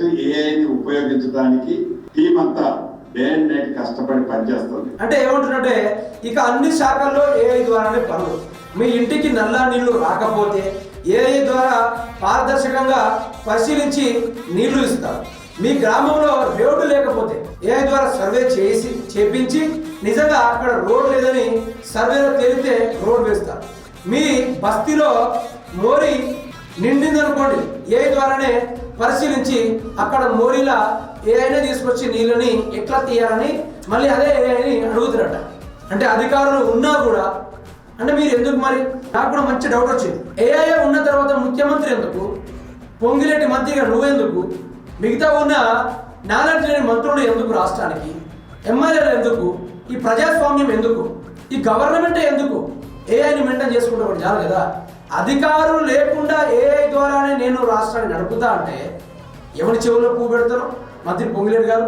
Latest ఏఐని ఉపయోగించడానికి team అంతా డే అండ్ నైట్ కష్టపడి పనిచేస్తుంది. అంటే ఏమంటున్నట్టే ఇక అన్ని శాఖల్లో ఏఐ ద్వారానే పనులు. మీ ఇంటికి నల్లా నీళ్లు రాకపోతే ఏఐ ద్వారా పారదర్శకంగా పరిశీలించి నీళ్లు ఇస్తారు. మీ గ్రామంలో రోడ్డు లేకపోతే ఏఐ ద్వారా సర్వే చేపించి నిజంగా అక్కడ రోడ్ లేదని సర్వేలో తేలితే రోడ్ వేస్తారు. మీ బస్తీలో మోరీ నిండిందనుకోండి, ఏఐ ద్వారానే పరిశీలించి అక్కడ మోరీలా ఏఐనే తీసుకొచ్చి నీళ్ళని ఎట్లా తీయాలని మళ్ళీ అదే ఏఐని అడుగుతున్నట్ట. అంటే అధికారులు ఉన్నా కూడా అంటే మీరు ఎందుకు మరి? నాకు కూడా మంచి డౌట్ వచ్చింది. ఏఐ ఉన్న తర్వాత ముఖ్యమంత్రి ఎందుకు, పొంగిరెడ్డి మంత్రిగా నువ్వెందుకు, మిగతా ఉన్న నాలెడ్జ్ లేని మంత్రులు ఎందుకు, రాష్ట్రానికి ఎమ్మెల్యేలు ఎందుకు, ఈ ప్రజాస్వామ్యం ఎందుకు, ఈ గవర్నమెంటే ఎందుకు? ఏఐని మెయింటైన్ చేసుకుంటూ కూడా చాలు కదా. అధికారులు లేకుండా ఏఐ ద్వారానే నేను రాష్ట్రాన్ని నడుపుతా అంటే ఎవరి చెవుల్లో పువ్వు పెడతారు మంత్రి పొంగిరెడ్డి గారు?